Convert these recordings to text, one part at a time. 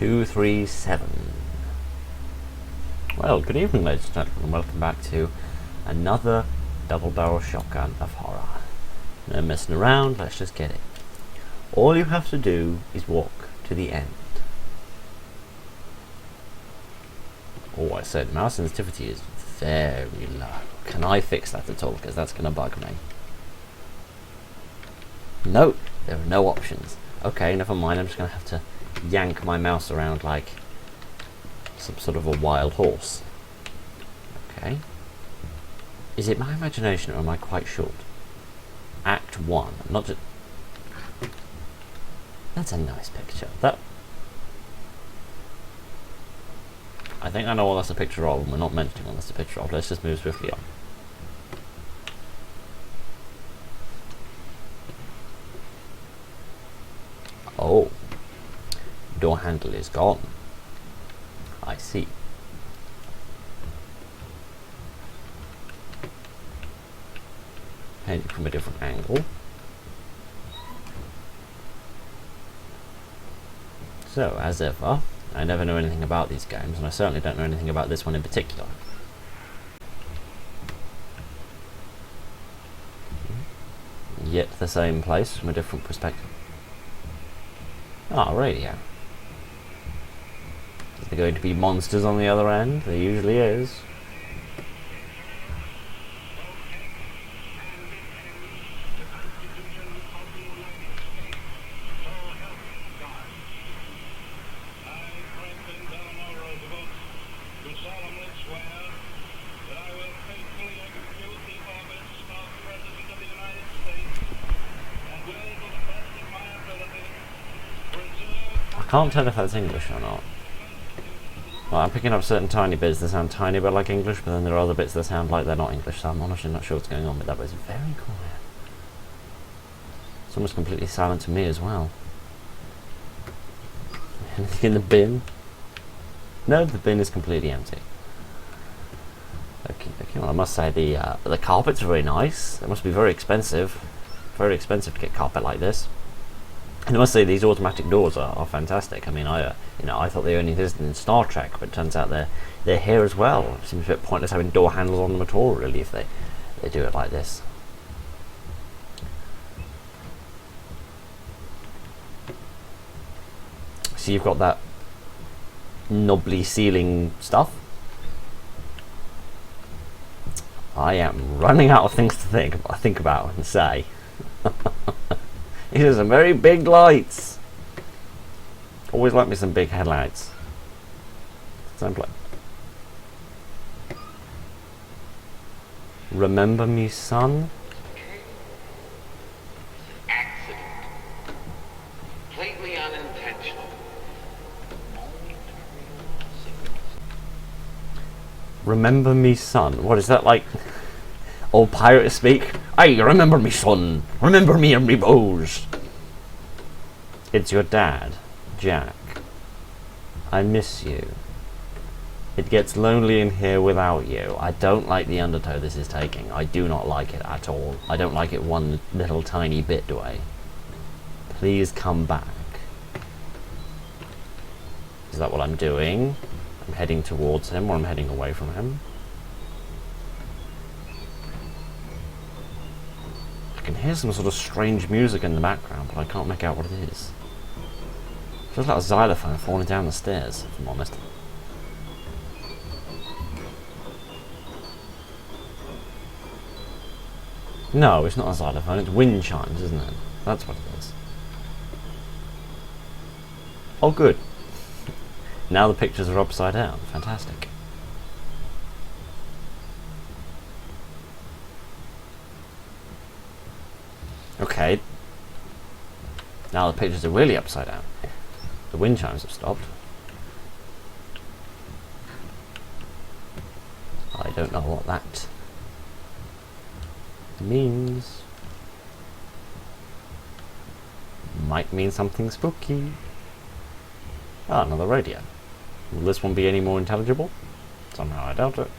237. Well, good evening, ladies and gentlemen, and welcome back to another double barrel shotgun of horror. No messing around, let's just get it. All you have to do is walk to the end. Oh, I said mouse sensitivity is very low. Can I fix that at all? Because that's going to bug me. No, there are no options. Okay, never mind, I'm just going to have to yank my mouse around like some sort of a wild horse. Okay. Is it my imagination or am I quite short? Act 1. Not just... That's a nice picture. That... I think I know what that's a picture of, and we're not mentioning what that's a picture of. Let's just move swiftly on. Oh. Door handle is gone. I see. Paint from a different angle. So, as ever, I never know anything about these games, and I certainly don't know anything about this one in particular. Yet the same place from a different perspective. Ah, radio. Is there going to be monsters on the other end? There usually is. I can't tell if that's English or not. Well, I'm picking up certain tiny bits that sound tiny bit like English, but then there are other bits that sound like they're not English, so I'm honestly not sure what's going on with that, but it's very quiet. It's almost completely silent to me as well. Anything in the bin? No, the bin is completely empty. Okay, well, I must say the carpets are very nice. They must be very expensive. Very expensive to get carpet like this. And I must say these automatic doors are fantastic. I mean, I thought they only existed in Star Trek, but it turns out they're here as well. It seems a bit pointless having door handles on them at all, really, if they do it like this. So you've got that knobbly ceiling stuff. I am running out of things to think about and say. These are some very big lights. Always like me some big headlights. Simple. Remember me, son? Accident. Completely unintentional. Remember me, son. What is that like? Old pirate speak? Aye, remember me, son. Remember me and me bows. It's your dad, Jack. I miss you. It gets lonely in here without you. I don't like the undertow this is taking. I do not like it at all. I don't like it one little tiny bit way. Please come back. Is that what I'm doing? I'm heading towards him or I'm heading away from him? I can hear some sort of strange music in the background, but I can't make out what it is. It feels like a xylophone falling down the stairs, if I'm honest. No, it's not a xylophone, it's wind chimes, isn't it? That's what it is. Oh, good. Now the pictures are upside down. Fantastic. Okay. Now the pictures are really upside down. The wind chimes have stopped. I don't know what that means. Might mean something spooky. Ah, another radio. Will this one be any more intelligible? Somehow I doubt it.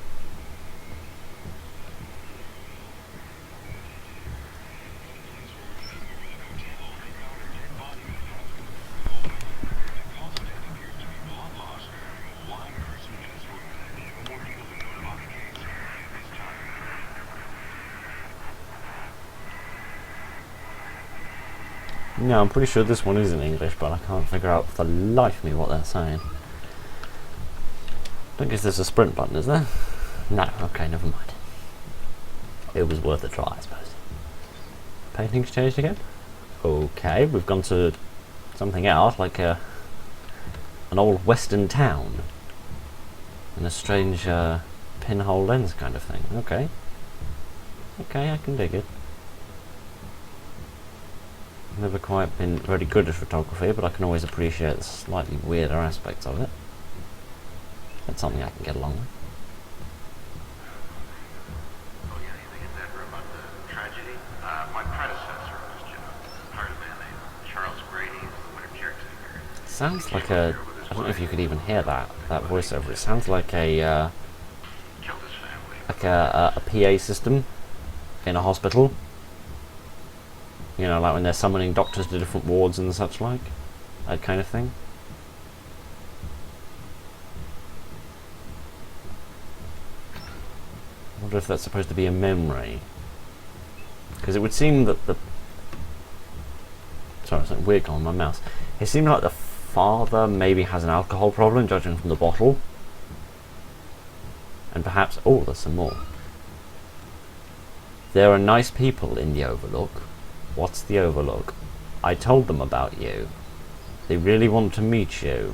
No, I'm pretty sure this one is in English, but I can't figure out for the life of me what they're saying. Don't guess there's a sprint button, is there? No, okay, never mind. It was worth a try, I suppose. Painting's changed again? Okay, we've gone to something else, like an old western town. And a strange pinhole lens kind of thing. Okay. Okay, I can dig it. Never quite been very good at photography, but I can always appreciate the slightly weirder aspects of it. That's something I can get along with. Oh yeah, anything in that room about the tragedy? My predecessor was hired a man named Charles Grady, the winter caretaker. Sounds like a... I don't know if you could even hear that voiceover. It sounds like a Killed his family. like a PA system in a hospital. You know, like when they're summoning doctors to different wards and such like. That kind of thing. I wonder if that's supposed to be a memory. Because it would seem that the... Sorry, something weird on my mouse. It seemed like the father maybe has an alcohol problem, judging from the bottle. And perhaps... Oh, there's some more. There are nice people in the Overlook. What's the Overlook? I told them about you. They really want to meet you.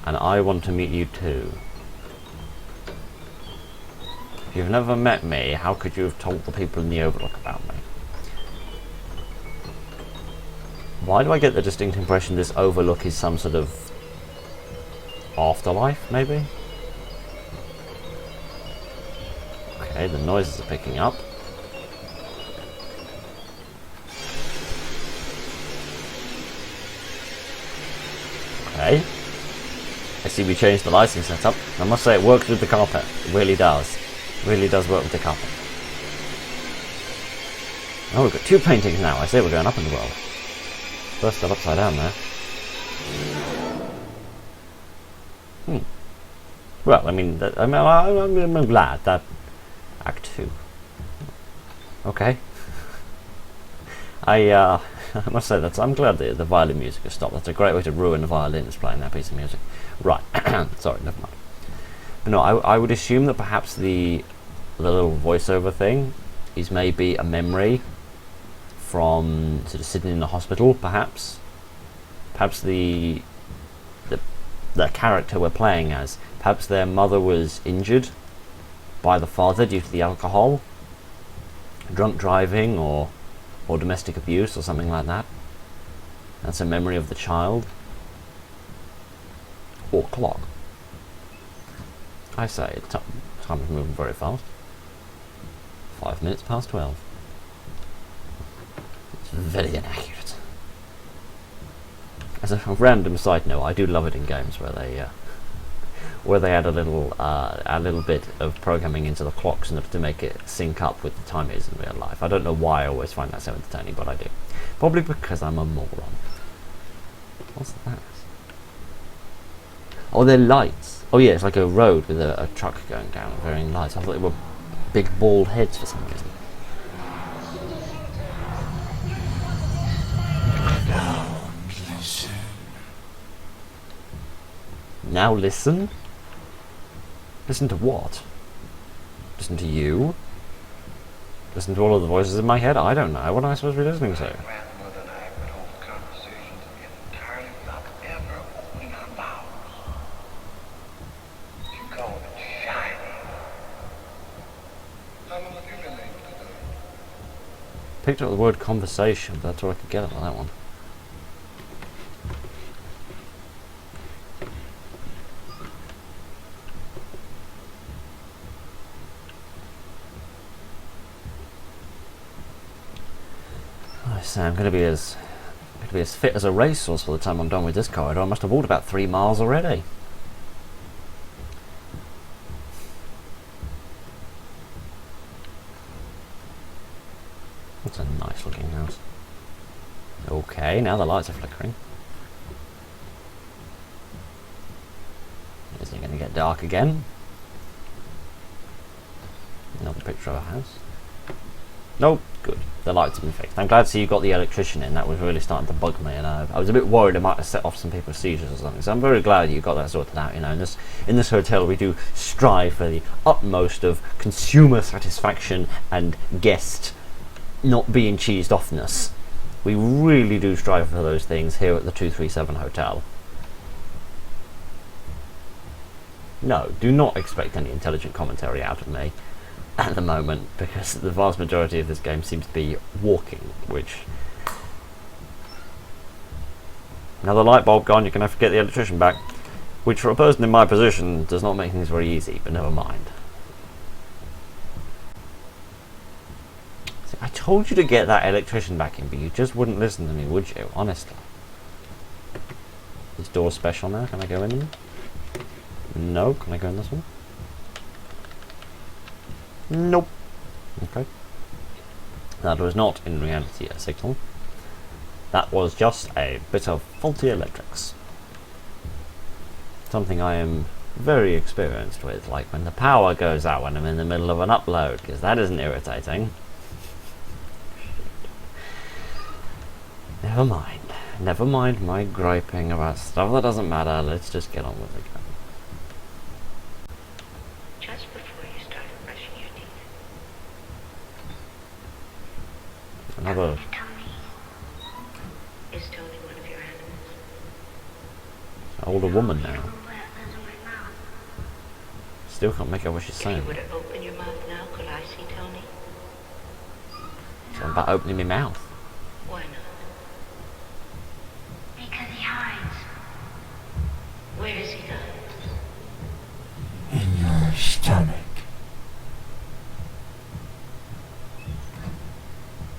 And I want to meet you too. If you've never met me, how could you have told the people in the Overlook about me? Why do I get the distinct impression this Overlook is some sort of afterlife, maybe? Okay, the noises are picking up. Okay. I see we changed the lighting setup. I must say it works with the carpet. It really does. It really does work with the carpet. Oh, we've got 2 paintings now. I say we're going up in the world. First still upside down there. Well, I mean, I'm glad that Act 2. Okay. I must say that I'm glad the violin music has stopped. That's a great way to ruin the violins playing that piece of music. Right. Sorry, never mind. But no, I would assume that perhaps the little voiceover thing is maybe a memory from sort of sitting in the hospital, perhaps. Perhaps the character we're playing as, perhaps their mother was injured by the father due to the alcohol, drunk driving, or domestic abuse, or something like that. That's a memory of the child. Or clock. I say, time is moving very fast. 5 minutes past 12. It's very inaccurate. As a random side note, I do love it in games where they add a little bit of programming into the clocks in order to make it sync up with the time it is in real life. I don't know why I always find that so entertaining, but I do. Probably because I'm a moron. What's that? Oh, they're lights. Oh yeah, it's like a road with a truck going down, varying lights. I thought they were big bald heads for some reason. Now listen? Listen to what? Listen to you? Listen to all of the voices in my head? I don't know. What am I supposed to be listening to? Grandmother and I would hold conversations entirely without ever opening our mouths. She called it shiny. How long have you been able to do it? Picked up the word conversation, but that's all I could get on that one. So I'm going to be as fit as a racehorse by the time I'm done with this corridor. I must have walked about 3 miles already. That's a nice looking house. Okay, now the lights are flickering. Is it going to get dark again? Another picture of a house. Nope, good. the lights have been fixed. I'm glad to see you got the electrician in. That was really starting to bug me, and I was a bit worried it might have set off some people's seizures or something. So I'm very glad you got that sorted out. You know, in this hotel we do strive for the utmost of consumer satisfaction and guest not being cheesed offness. We really do strive for those things here at the 237 Hotel. No, do not expect any intelligent commentary out of me at the moment, because the vast majority of this game seems to be walking, which... Another light bulb gone, you're going to have to get the electrician back, which for a person in my position does not make things very easy, but never mind. See, I told you to get that electrician back in, but you just wouldn't listen to me, would you? Honestly. This door's special now, can I go in? No, can I go in this one? Nope. Okay. That was not in reality a signal. That was just a bit of faulty electrics. Something I am very experienced with, like when the power goes out when I'm in the middle of an upload, because that isn't irritating. Never mind. Never mind my griping about stuff that doesn't matter. Let's just get on with it. Just before you started brushing your teeth. Another... Tony. Is Tony one of your animals? older woman now. Where it lives in my mouth. Still can't make out what she's If saying. you were to open your mouth now, could I see Tony? Something about opening my mouth. Why not? Because he hides. Where does he hide? In your stomach.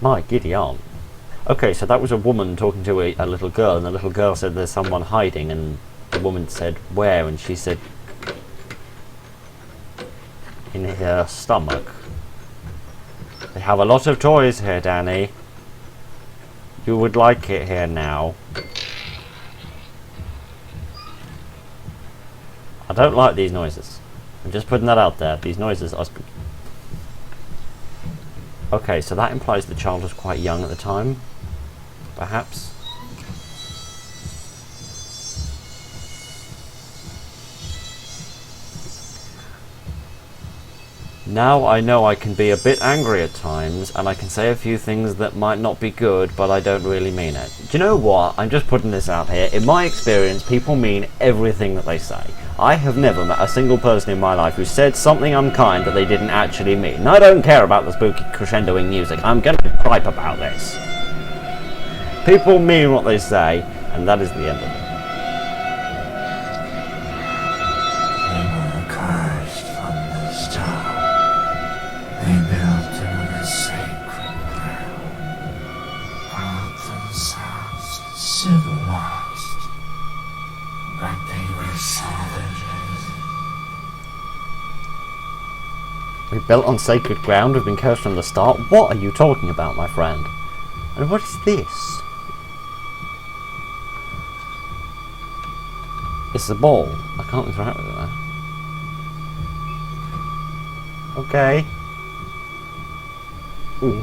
My giddy aunt. Okay, so that was a woman talking to a little girl, and the little girl said there's someone hiding, and the woman said where, and she said in her stomach. They have a lot of toys here, Danny. You would like it here now. I don't like these noises. I'm just putting that out there. These noises are spooky. Okay, so that implies the child was quite young at the time. Perhaps. Now I know I can be a bit angry at times, and I can say a few things that might not be good, but I don't really mean it. Do you know what? I'm just putting this out here. In my experience, people mean everything that they say. I have never met a single person in my life who said something unkind that they didn't actually mean. And I don't care about the spooky crescendoing music. I'm going to gripe about this. People mean what they say, and that is the end of it. They were cursed from the start. They built on the sacred ground, called themselves civilized, but they were savages. We built on sacred ground, we've been cursed from the start. What are you talking about, my friend? And what is this? It's a ball. I can't interact with it now. Okay. Ooh.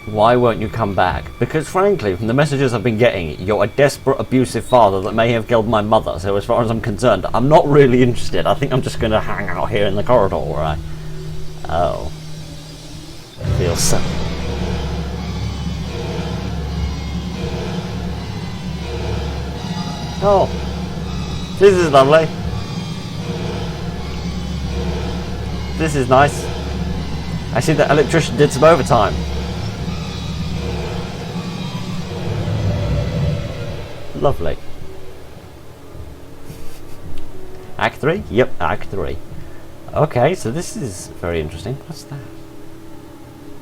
Why won't you come back? Because frankly, from the messages I've been getting, you're a desperate, abusive father that may have killed my mother. So as far as I'm concerned, I'm not really interested. I think I'm just going to hang out here in the corridor where I... Oh. It feels so... Oh. This is lovely. This is nice. I see the electrician did some overtime. Lovely. Act 3? Yep, Act 3. Okay, so this is very interesting. What's that?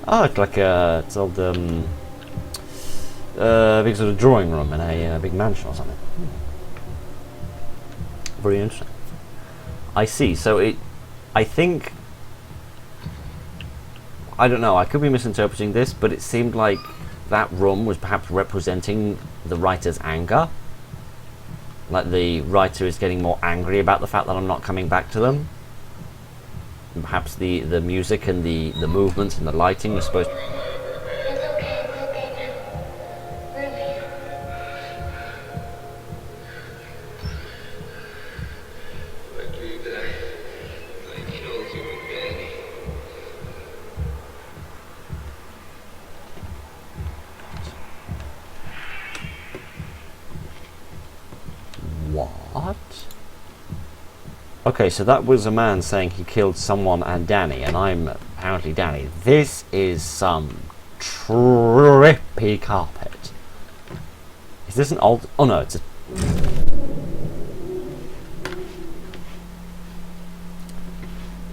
Oh, it's like a... It's old, big sort of drawing room in a big mansion or something. Very interesting. I see, so it... I think... I don't know, I could be misinterpreting this, but it seemed like that room was perhaps representing the writer's anger. Like the writer is getting more angry about the fact that I'm not coming back to them. Perhaps the music and the movements and the lighting was supposed. It's okay, we'll stay now. We're leaving. After you died, I killed you and Danny. What? Okay, so that was a man saying he killed someone and Danny, and I'm apparently Danny. This is some trippy carpet. Is this an old? Oh no, it's a.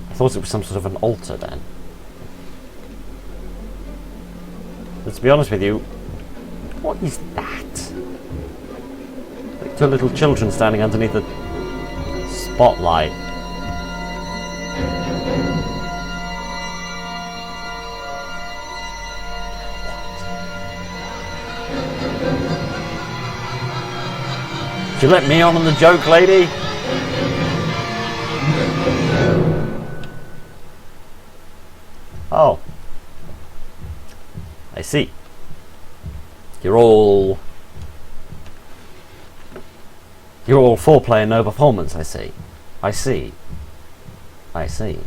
I thought it was some sort of an altar then. But to be honest with you, what is that? Like two little children standing underneath a spotlight. Did you let me on the joke, lady? Oh. I see. You're all foreplay and no performance, I see. I see. I see.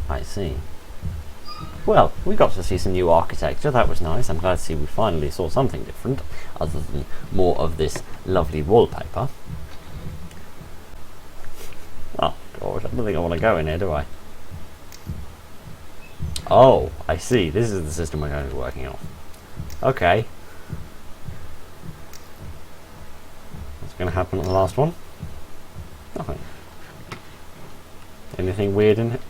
I see. Well, we got to see some new architecture. That was nice. I'm glad to see we finally saw something different, other than more of this lovely wallpaper. Oh, gosh, I don't think I want to go in here, do I? Oh, I see. This is the system we're going to be working on. Okay. What's going to happen on the last one? Nothing. Anything weird in it?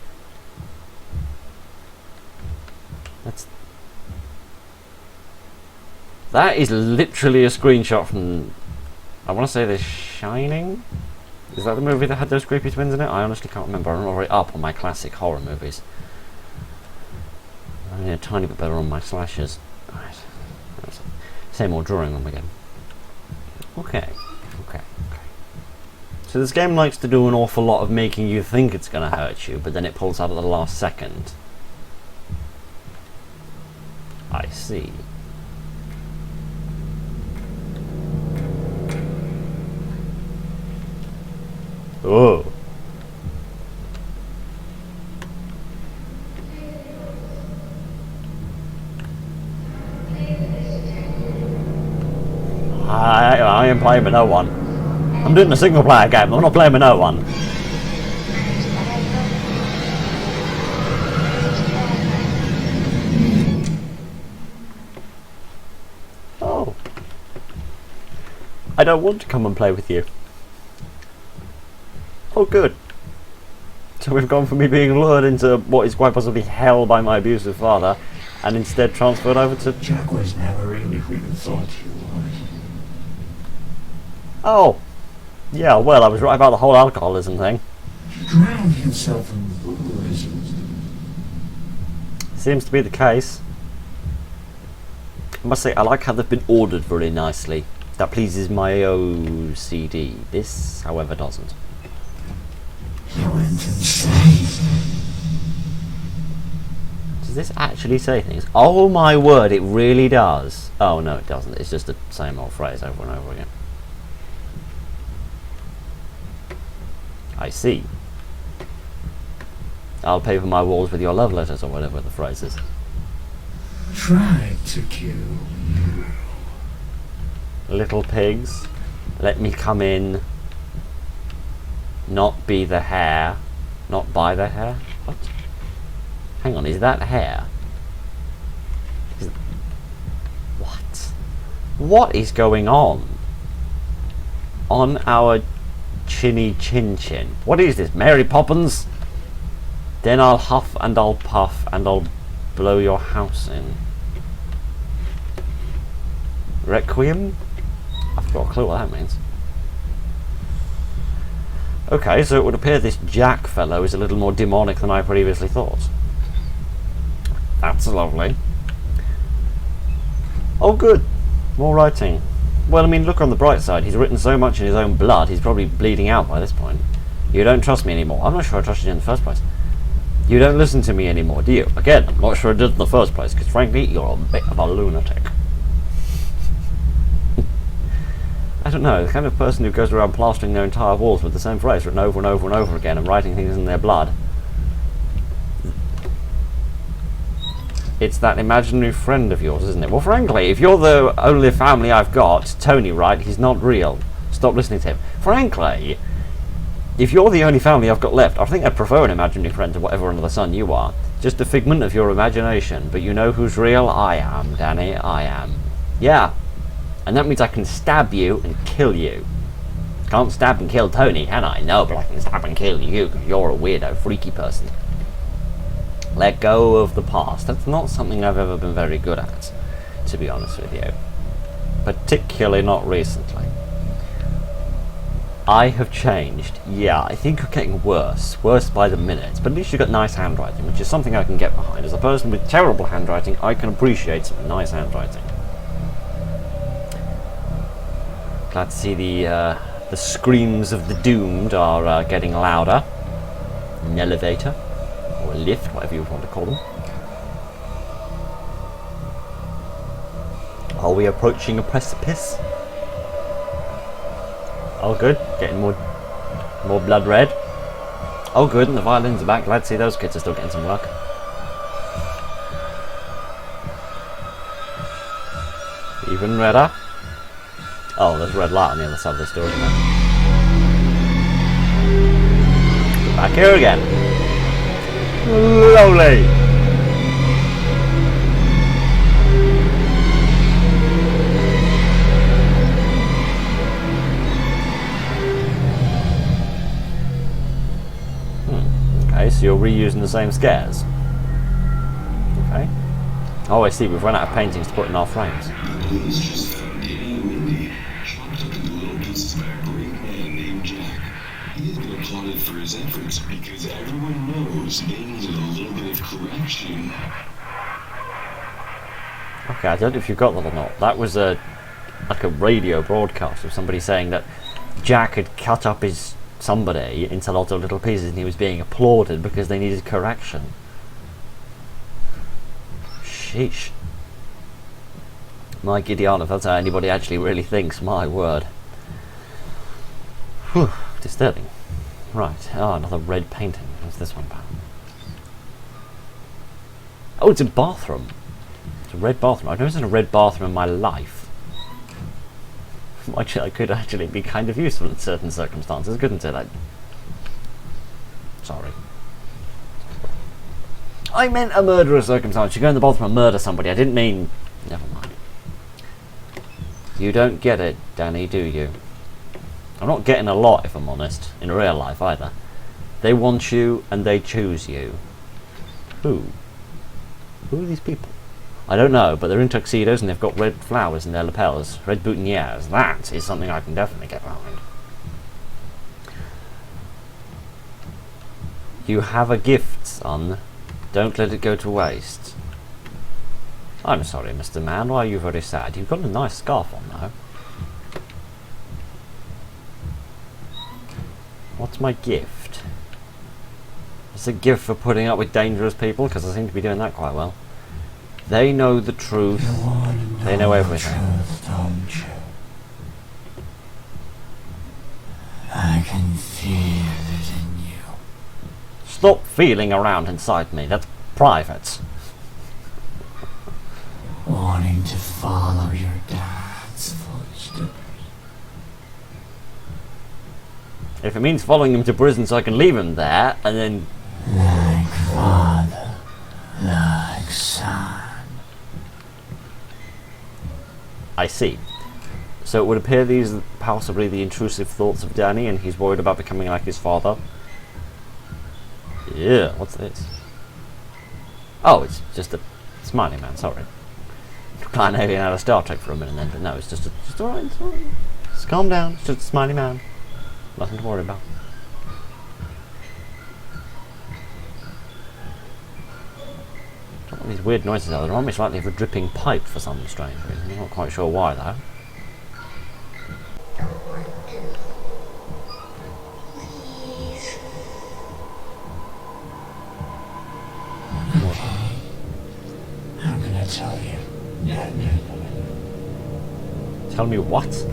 That is literally a screenshot from, I want to say, The Shining? Is that the movie that had those creepy twins in it? I honestly can't remember. I'm not very up on my classic horror movies. I'm a tiny bit better on my slashers. Right. Same old drawing room again. Okay. So this game likes to do an awful lot of making you think it's going to hurt you, but then it pulls out at the last second. I see. Oh. I am playing with no one. I'm doing a single player game, I'm not playing with no one. Oh. I don't want to come and play with you. Oh, good. So we've gone from me being lured into what is quite possibly hell by my abusive father, and instead transferred over to... Jack was never really who you thought you was. Oh. Yeah, well, I was right about the whole alcoholism thing. He drowned himself in booze. Seems to be the case. I must say, I like how they've been ordered very nicely. That pleases my OCD. This, however, doesn't. He went insane. Does this actually say things? Oh my word, it really does. Oh no, it doesn't. It's just the same old phrase over and over again. I see. I'll paper my walls with your love letters, or whatever the phrase is. Tried to kill you. Little pigs, let me come in. Not be the hair. Not by the hair? What? Hang on, is that hair? What? What is going on? On our chinny chin chin. What is this, Mary Poppins? Then I'll huff and I'll puff and I'll blow your house in. Requiem? I've got a clue what that means. Okay, so it would appear this Jack fellow is a little more demonic than I previously thought. That's lovely. Oh good, more writing. Well, I mean, look on the bright side. He's written so much in his own blood, he's probably bleeding out by this point. You don't trust me anymore. I'm not sure I trusted you in the first place. You don't listen to me anymore, do you? Again, I'm not sure I did in the first place, because frankly, you're a bit of a lunatic. I don't know, the kind of person who goes around plastering their entire walls with the same phrase written over and over and over again and writing things in their blood. It's that imaginary friend of yours, isn't it? Well, frankly, if you're the only family I've got, Tony, right, he's not real. Stop listening to him. Frankly, if you're the only family I've got left, I think I'd prefer an imaginary friend to whatever under the sun you are. Just a figment of your imagination. But you know who's real? I am, Danny, I am. Yeah. And that means I can stab you and kill you. Can't stab and kill Tony, can I? No, but I can stab and kill you because you're a weirdo, freaky person. Let go of the past. That's not something I've ever been very good at, to be honest with you. Particularly not recently. I have changed. Yeah, I think you're getting worse. Worse by the minute. But at least you've got nice handwriting, which is something I can get behind. As a person with terrible handwriting, I can appreciate some nice handwriting. Glad to see the screams of the doomed are getting louder. An elevator. Or a lift, whatever you want to call them. Are we approaching a precipice? Oh good, getting more blood red. Oh good, and the violins are back. Glad to see those kids are still getting some work. Even redder. Oh, there's a red light on the other side of the store, isn't there? Back here again. Lovely. Okay, so you're reusing the same scares. Okay. Oh, I see. We've run out of paintings to put in our frames. Police just found Danny and Wendy chopped up into little pieces by a great man named Jack. He has been applauded for his efforts because everyone knows they needed a little bit of correction. Okay, I don't know if you got that or not. That was like a radio broadcast of somebody saying that Jack had cut up his somebody into lots of little pieces and he was being applauded because they needed correction. Sheesh. My giddy aunt, if that's how anybody actually really thinks, my word. Whew, disturbing. Right, oh, another red painting. What's this one about? Oh, it's a bathroom. It's a red bathroom. I've never seen a red bathroom in my life. Actually, I could actually be kind of useful in certain circumstances, couldn't it? Sorry. I meant a murderous circumstance. You go in the bathroom and murder somebody. I didn't mean... Never mind. You don't get it, Danny, do you? I'm not getting a lot, if I'm honest, in real life either. They want you and they choose you. Who? Who are these people? I don't know, but they're in tuxedos and they've got red flowers in their lapels. Red boutonnieres. That is something I can definitely get behind. You have a gift, son. Don't let it go to waste. I'm sorry, Mr. Man. Why are you very sad? You've got a nice scarf on, though. What's my gift? It's a gift for putting up with dangerous people, because I seem to be doing that quite well. They know the truth. They know everything. Truth, don't you? I can feel it in you. Stop feeling around inside me. That's private. Wanting to follow your dad's footsteps. If it means following him to prison so I can leave him there, and then... Like father, like son. I see. So it would appear these are possibly the intrusive thoughts of Danny, and he's worried about becoming like his father. Yeah, what's this? Oh, it's just a smiley man, sorry. Client alien out of Star Trek for a minute then, but no, it's just alright, it's alright. Just calm down, it's just a smiley man. Nothing to worry about. I don't know what these weird noises are. They remind me slightly of a dripping pipe for some strange reason. I'm not quite sure why though. tell you. Tell me what?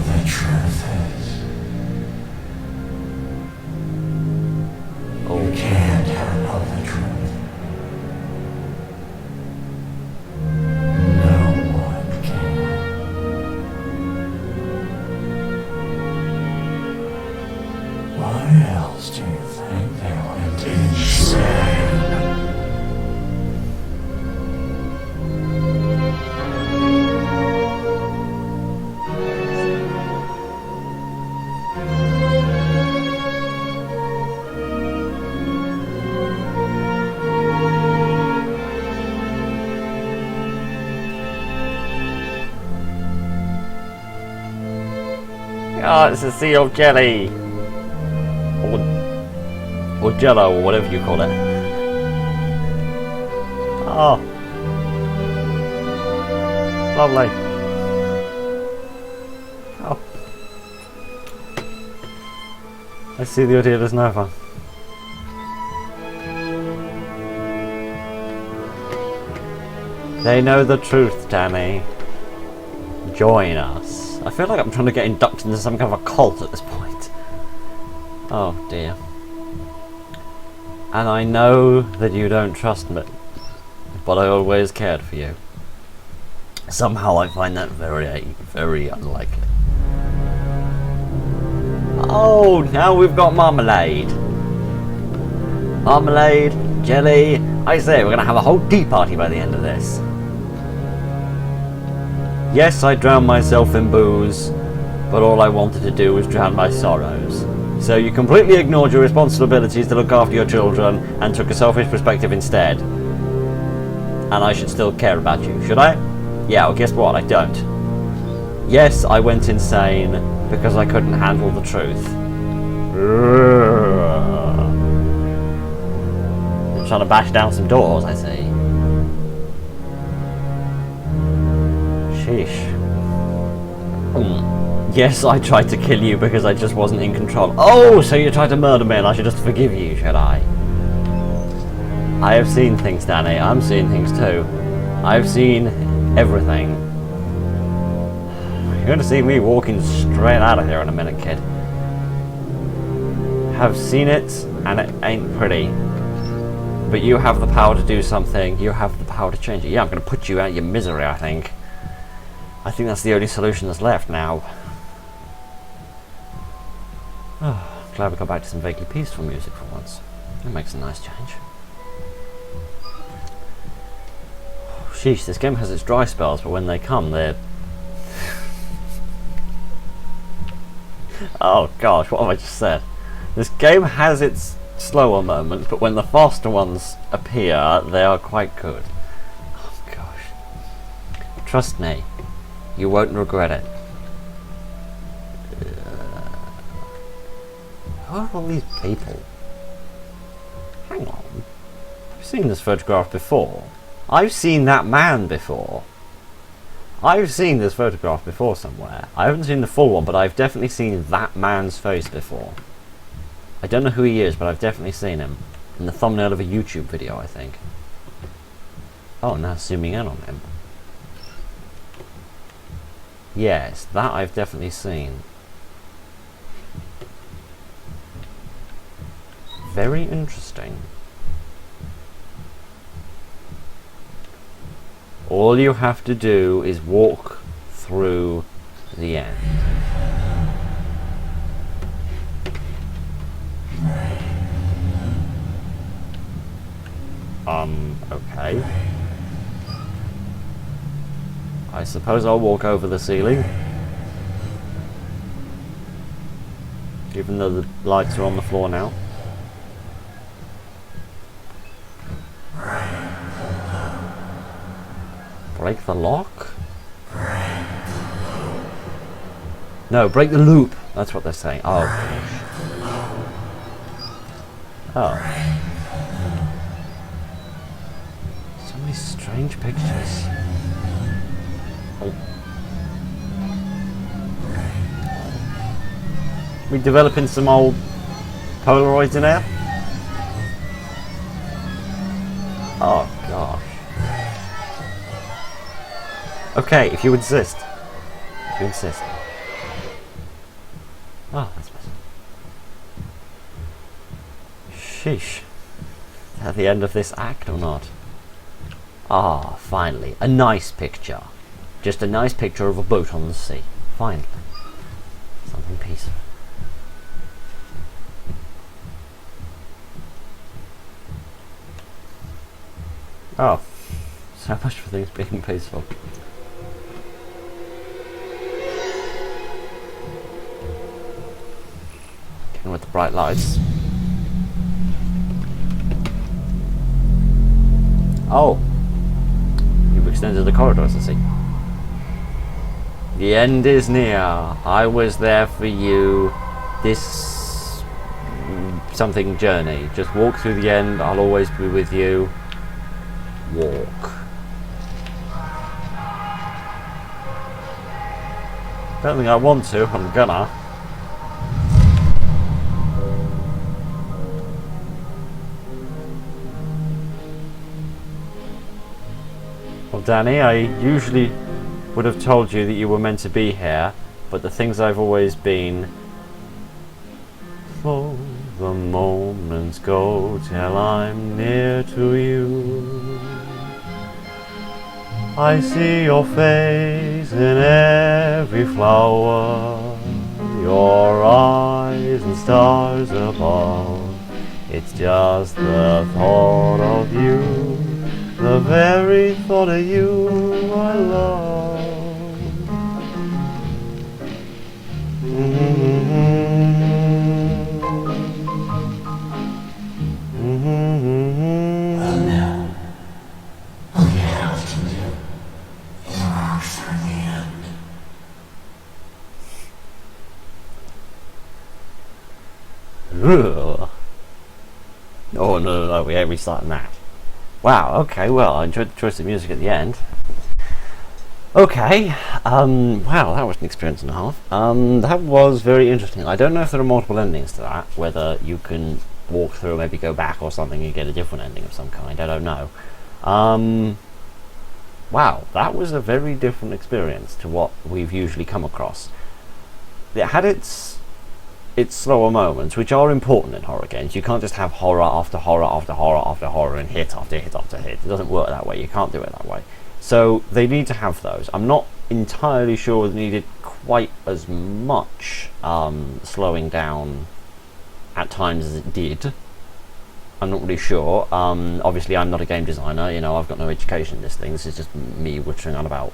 The truth is, you can't handle the truth. No one can. Why else do you think they went insane? Oh, it's a sea of jelly! Or jello, or whatever you call it. Oh. Lovely. Oh. I see the idea is no fun. They know the truth, Danny. Join us. I feel like I'm trying to get inducted into some kind of a cult at this point. Oh dear. And I know that you don't trust me, but I always cared for you. Somehow I find that very, very unlikely. Oh, now we've got marmalade. Marmalade, jelly. I say, we're going to have a whole tea party by the end of this. Yes, I drowned myself in booze, but all I wanted to do was drown my sorrows. So you completely ignored your responsibilities to look after your children and took a selfish perspective instead. And I should still care about you, should I? Yeah, well guess what, I don't. Yes, I went insane because I couldn't handle the truth. I'm trying to bash down some doors, I see. Sheesh. Yes, I tried to kill you because I just wasn't in control. Oh, so you tried to murder me and I should just forgive you, should I? I have seen things, Danny. I'm seeing things too. I've seen everything. You're going to see me walking straight out of here in a minute, kid. Have seen it, and it ain't pretty. But you have the power to do something. You have the power to change it. Yeah, I'm going to put you out of your misery, I think. I think that's the only solution that's left now. Oh, glad we got back to some vaguely peaceful music for once. It makes a nice change. Oh, sheesh, this game has its dry spells, but when they come, they're... Oh gosh, what have I just said? This game has its slower moments, but when the faster ones appear, they are quite good. Oh gosh. Trust me, you won't regret it. Who are all these people? Hang on. I've seen this photograph before. I've seen that man before. I've seen this photograph before somewhere. I haven't seen the full one, but I've definitely seen that man's face before. I don't know who he is, but I've definitely seen him. In the thumbnail of a YouTube video, I think. Oh, now zooming in on him. Yes, that I've definitely seen. Very interesting. All you have to do is walk through the end. Okay. I suppose I'll walk over the ceiling. Even though the lights are on the floor now. Break the lock? No, break the loop. That's what they're saying. Oh. Oh. So many strange pictures. Oh. We developing some old Polaroids in there? Oh gosh. Okay, if you insist. If you insist. Oh, that's better. Sheesh. Is that the end of this act or not? Ah, finally. A nice picture. Just a nice picture of a boat on the sea. Finally. Something peaceful. Oh. So much for things being peaceful. Getting with the bright lights. Oh. You've extended the corridors, I see. The end is near. I was there for you. This something journey. Just walk through the end. I'll always be with you. Walk. Don't think I want to. I'm gonna. Well, Danny, I usually would have told you that you were meant to be here, but the things I've always been. For the moments go till I'm near to you. I see your face in every flower, your eyes and stars above. It's just the thought of you, the very thought of you I love. Well, now, all you have to do is walk through the end. Ugh. Oh no, we ain't restarting that. Wow, okay, well, I enjoyed the choice of music at the end. Okay, wow, that was an experience and a half. That was very interesting. I don't know if there are multiple endings to that, whether you can walk through, maybe go back or something and get a different ending of some kind, I don't know. Wow, that was a very different experience to what we've usually come across. It had its slower moments, which are important in horror games. You can't just have horror after horror after horror after horror and hit after hit after hit. It doesn't work that way. You can't do it that way. So they need to have those. I'm not entirely sure they needed quite as much slowing down at times as it did. I'm not really sure. Obviously, I'm not a game designer. You know, I've got no education in this thing. This is just me wittering on about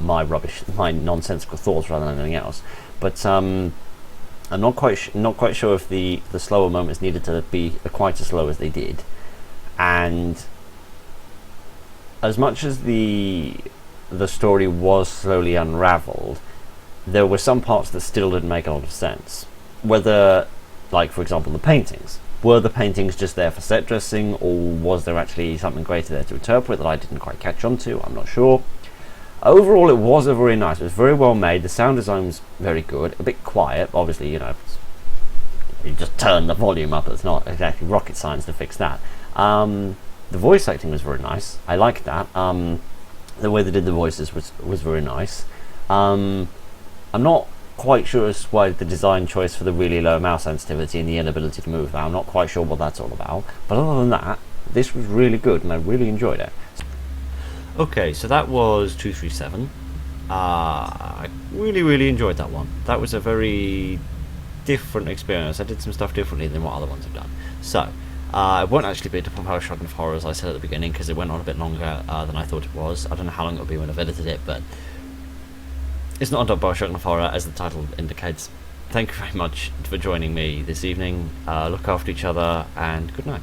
my rubbish, my nonsensical thoughts rather than anything else. But I'm not quite sure if the slower moments needed to be quite as slow as they did. And as much as the story was slowly unravelled, there were some parts that still didn't make a lot of sense. Whether, like for example, the paintings. Were the paintings just there for set dressing, or was there actually something greater there to interpret that I didn't quite catch on to? I'm not sure. Overall, it was a very nice. It was very well made. The sound design was very good. A bit quiet, obviously. You know, you just turn the volume up. It's not exactly rocket science to fix that. The voice acting was very nice. I liked that. The way they did the voices was very nice. I'm not quite sure as why the design choice for the really low mouse sensitivity and the inability to move that. I'm not quite sure what that's all about. But other than that, this was really good, and I really enjoyed it. Okay, so that was 237. I really enjoyed that one. That was a very different experience. I did some stuff differently than what other ones have done. So, it won't actually be a Bioshock of Horror, as I said at the beginning, because it went on a bit longer than I thought it was. I don't know how long it'll be when I've edited it, but it's not a Bioshock of Horror, as the title indicates. Thank you very much for joining me this evening. Look after each other, and good night.